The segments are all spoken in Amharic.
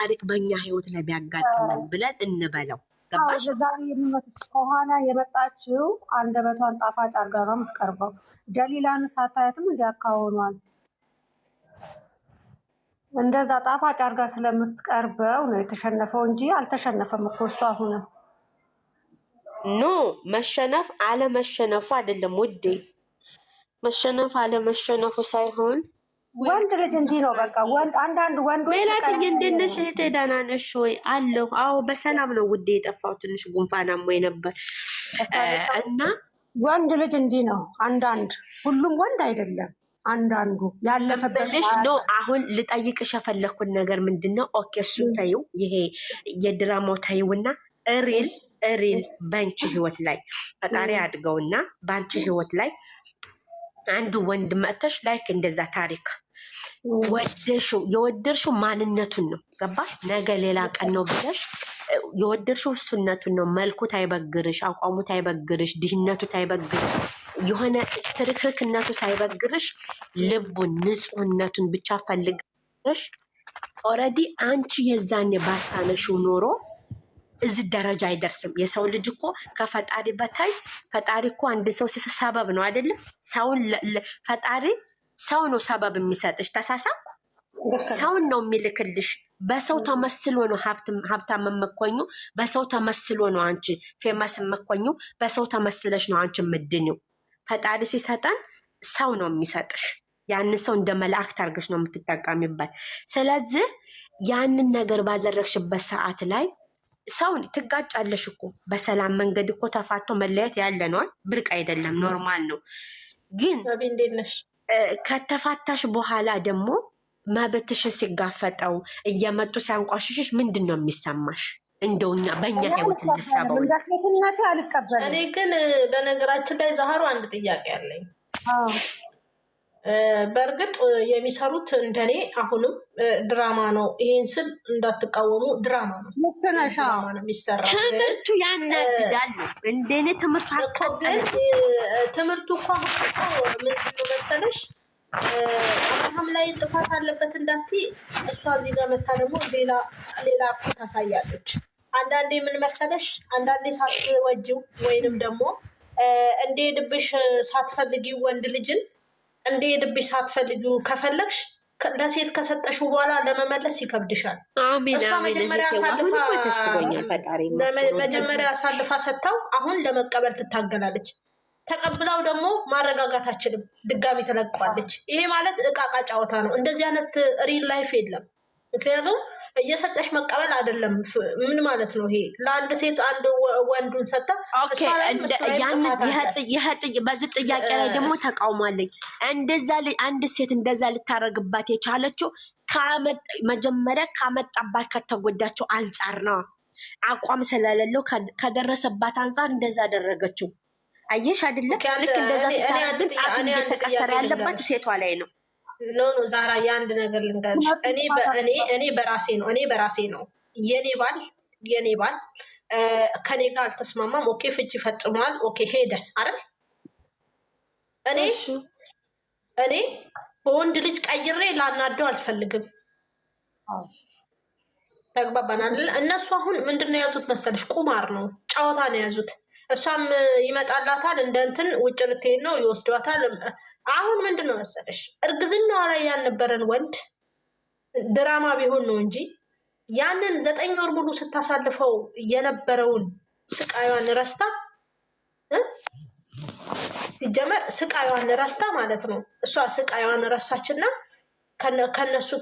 ታሪክ በእኛ ህይወት ላይ ቢያጋጥመን ብለን እንበለው። ገባሽ? ዛሬ የሚመስል ከኋላ የመጣችው አንደበቷን ጣፋጭ አድርጋ ነው የምትቀርበው። ደሊላን ሳታያትም እንዲያካሆኗል እንደዛ ጣፋጭ አድርጋ ስለምትቀርበው ነው የተሸነፈው እንጂ አልተሸነፈም እኮ እሱ። አሁን ኖ መሸነፍ አለመሸነፉ አይደለም ውዴ፣ መሸነፍ አለመሸነፉ ሳይሆን ወንድ ልጅ እንዲህ ነው በቃ። አንዳንድ ወንዶች ሜላትዬ እንደት ነሽ እህቴ? ደህና ነሽ ወይ? አለሁ። አዎ በሰላም ነው ውዴ። የጠፋው ትንሽ ጉንፋን አሞኝ ነበር እና ወንድ ልጅ እንዲህ ነው። አንዳንድ ሁሉም ወንድ አይደለም፣ አንዳንዱ ያለፈበት ነው። አሁን ልጠይቅሽ የፈለኩት ነገር ምንድነው? ኦኬ እሱ ታዩ፣ ይሄ የድራማው ታዩና ሪል ባንቺ ህይወት ላይ ፈጣሪ አድገውና ባንቺ ህይወት ላይ አንዱ ወንድ መጥተሽ ላይክ እንደዛ ታሪክ የወደድሽው ማንነቱን ነው። ገባሽ? ነገ ሌላ ቀን ነው ብለሽ የወደድሽው እሱነቱን ነው። መልኩ ታይበግርሽ፣ አቋሙ ታይበግርሽ፣ ድህነቱ ታይበግርሽ፣ የሆነ ትርክርክነቱ ሳይበግርሽ ልቡን ንጹህነቱን ብቻ ፈልገሽ ኦልሬዲ አንቺ የዛኔ ባታነሽው ኖሮ እዚህ ደረጃ አይደርስም። የሰው ልጅ እኮ ከፈጣሪ በታይ ፈጣሪ እኮ አንድ ሰው ሰበብ ነው አይደለም? ፈጣሪ ሰው ነው ሰበብ የሚሰጥሽ። ተሳሳኩ ሰውን ነው የሚልክልሽ። በሰው ተመስሎ ነው ሀብታም መመኮኙ፣ በሰው ተመስሎ ነው አንቺ ፌመስ መኮኙ፣ በሰው ተመስለሽ ነው አንቺ ምድኒው። ፈጣሪ ሲሰጠን ሰው ነው የሚሰጥሽ። ያንን ሰው እንደ መላእክት አድርገሽ ነው የምትጠቀሚበት። ስለዚህ ያንን ነገር ባደረግሽበት ሰዓት ላይ ሰውን ትጋጫለሽ እኮ። በሰላም መንገድ እኮ ተፋቶ መለየት ያለ ነው፣ ብርቅ አይደለም፣ ኖርማል ነው። ግን ከተፋታሽ በኋላ ደግሞ መብትሽን ሲጋፈጠው እየመጡ ሲያንቋሽሽሽ ምንድን ነው የሚሰማሽ? እንደውኛ በእኛ ህይወት እንሰበው። እኔ ግን በነገራችን ላይ ዛሃሩ አንድ ጥያቄ አለኝ። በእርግጥ የሚሰሩት እንደኔ አሁንም ድራማ ነው። ይሄን ስል እንዳትቃወሙ፣ ድራማ ነው። ድራማ ነው የሚሰራው። ትምህርቱ ያናድዳል። እንደኔ ትምህርቱ ትምህርቱ እኮ ምንድነው መሰለሽ፣ አብርሃም ላይ ጥፋት አለበት እንዳትይ፣ እሷ እዚህ ጋር መታ ደግሞ ሌላ እኮ ታሳያለች። አንዳንዴ ምን መሰለሽ፣ አንዳንዴ ሳትወጂው ወይንም ደግሞ እንደሄድብሽ ሳትፈልጊው ወንድ ልጅን እንደሄድብሽ ሳትፈልጊው ከፈለግሽ ለሴት ከሰጠሽው በኋላ ለመመለስ ይከብድሻል። እሷ መጀመሪያ አሳልፋ ሰጥታው አሁን ለመቀበል ትታገላለች። ተቀብላው ደግሞ ማረጋጋት አችልም፣ ድጋሚ ትለቀዋለች። ይሄ ማለት እቃቃ ጨዋታ ነው። እንደዚህ አይነት ሪል ላይፍ የለም። ምክንያቱም እየሰጠሽ መቀበል አይደለም። ምን ማለት ነው ይሄ? ለአንድ ሴት አንድ ወንዱን ሰጣ። በዚህ ጥያቄ ላይ ደግሞ ተቃውሟለኝ። እንደዛ አንድ ሴት እንደዛ ልታረግባት የቻለችው መጀመሪያ ካመጣባት ከተጎዳቸው አንጻር ነው። አቋም ስለሌለው ከደረሰባት አንጻር እንደዛ አደረገችው። አየሽ አይደለም? ልክ እንደዛ ስታረግ ጣቱን እየተቀሰረ ያለባት ሴቷ ላይ ነው። ኖ ዛራ የአንድ ነገር ልንገርሽ። እኔ በራሴ ነው የኔ ባል ከኔ ጋር አልተስማማም። ኦኬ ፍቺ ፈጽሟል። ኦኬ ሄደ አይደል? እኔ በወንድ ልጅ ቀይሬ ላናደው አልፈልግም። ተግባባናል። እነሱ አሁን ምንድነው የያዙት መሰለሽ? ቁማር ነው፣ ጨዋታ ነው የያዙት። እሷም ይመጣላታል እንደ እንትን ውጭ ልትሄድ ነው ይወስዷታል። አሁን ምንድነው መሰለሽ እርግዝናዋ ላይ ያልነበረን ወንድ ድራማ ቢሆን ነው እንጂ ያንን 9 ወር ሙሉ ስታሳልፈው የነበረውን ስቃዩን ረስታ ሲጀመር ስቃዩን ረስታ ማለት ነው። እሷ ስቃዩን ረሳችና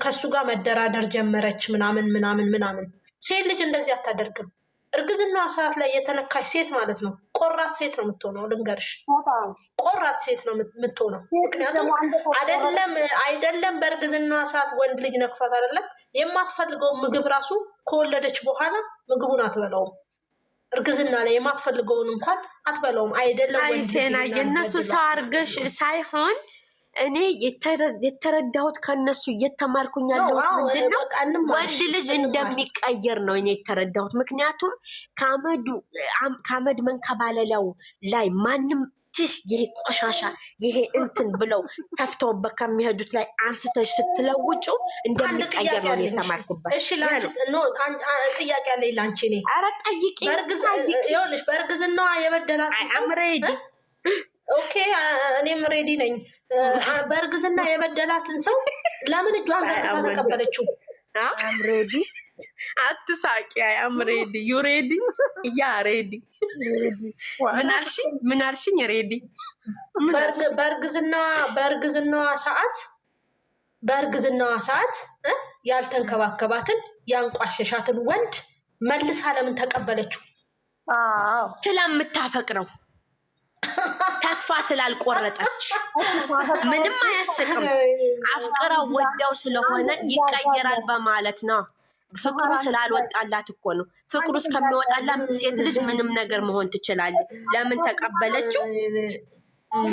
ከሱ ጋር መደራደር ጀመረች ምናምን። ሴት ልጅ እንደዚህ አታደርግም። እርግዝናዋ ሰዓት ላይ የተነካች ሴት ማለት ነው ቆራት ሴት ነው የምትሆነው። ልንገርሽ፣ ቆራት ሴት ነው የምትሆነው። ምክንያቱም አይደለም በእርግዝናዋ ሰዓት ወንድ ልጅ ነክቷት አይደለም የማትፈልገው ምግብ ራሱ ከወለደች በኋላ ምግቡን አትበላውም። እርግዝና ላይ የማትፈልገውን እንኳን አትበላውም። አይደለም አይሴና የነሱ ሰው አርገሽ ሳይሆን እኔ የተረዳሁት ከነሱ እየተማርኩኝ ያለሁት ምንድነው ወንድ ልጅ እንደሚቀየር ነው እኔ የተረዳሁት። ምክንያቱም ከአመድ መንከባለላው ላይ ማንም እጅሽ ይሄ ቆሻሻ ይሄ እንትን ብለው ተፍተውበት ከሚሄዱት ላይ አንስተሽ ስትለውጪው እንደሚቀየር ነው የተማርኩበት። እሺ ጥያቄ አለኝ ላንቺ። እኔ ኧረ ጠይቂ። ይኸውልሽ በእርግዝናዋ የበደላት አምሬዲ ኦኬ፣ እኔም ሬዲ ነኝ። በእርግዝና የበደላትን ሰው ለምን እጇን ዘርግታ ተቀበለችው? አምሬዲ አትሳቂ። አምሬዲ ዩ ሬዲ ያ ሬዲ ምን አልሽኝ? ሬዲ በእርግዝናዋ ሰዓት ያልተንከባከባትን ያንቋሸሻትን ወንድ መልሳ ለምን ተቀበለችው? ስለምታፈቅረው ተስፋ ስላልቆረጠች ምንም አያስቅም። አፍቅረው ወደው ስለሆነ ይቀየራል በማለት ነው። ፍቅሩ ስላልወጣላት እኮ ነው። ፍቅሩ እስከሚወጣላት ሴት ልጅ ምንም ነገር መሆን ትችላለች። ለምን ተቀበለችው?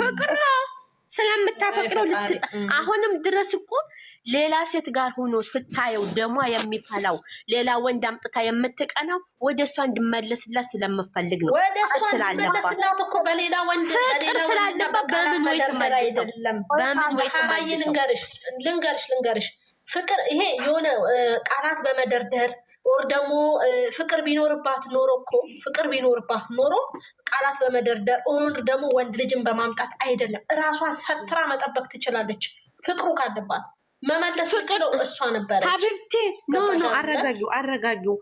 ፍቅር ነው። ስለምታፈቅረው አሁንም ድረስ እኮ ሌላ ሴት ጋር ሆኖ ስታየው ደሟ የሚፈላው ሌላ ወንድ አምጥታ የምትቀናው ወደ እሷ እንድመለስላት ስለምፈልግ ነው። ወደ እሷ እንድመለስላት እኮ በሌላ ወንድ ፍቅር ስላለባት በምን ወይ ትመልሰው? በምን ወይ ልንገርሽ ፍቅር ይሄ የሆነ ቃላት በመደርደር ወር ደግሞ ፍቅር ቢኖርባት ኖሮ ቃላት በመደርደር ወር ደግሞ ወንድ ልጅን በማምጣት አይደለም። እራሷን ሰትራ መጠበቅ ትችላለች። ፍቅሩ ካለባት መመለስ ፍቅር እሷ ነበረች። ሀቢብቴ ኖ አረጋጊው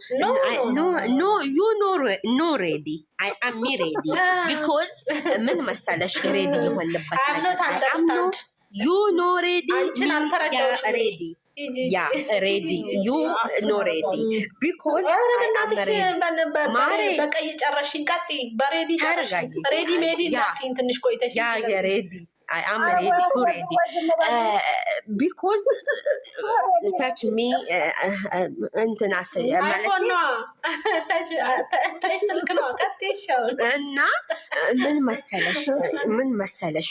ኖ ሬዲ አይ አም ሬዲ ቢኮዝ ምን መሰለሽ ሬዲ የሆንበት ዩ ኖ ሬዲ ሬዲ ያ ሬዲ ዩ ኖ ሬዲ ቢኮዝ በቀይ ጨረሽኝ። ቀጥይ። በሬዲ ሬዲ ሜዲ ትንሽ ቆይተሽ ያ ሬዲ I am ready to ready because touch me እንትና ማለት ነው ታች ስልክ ነው። ቀጥይ። እና ምን መሰለሽ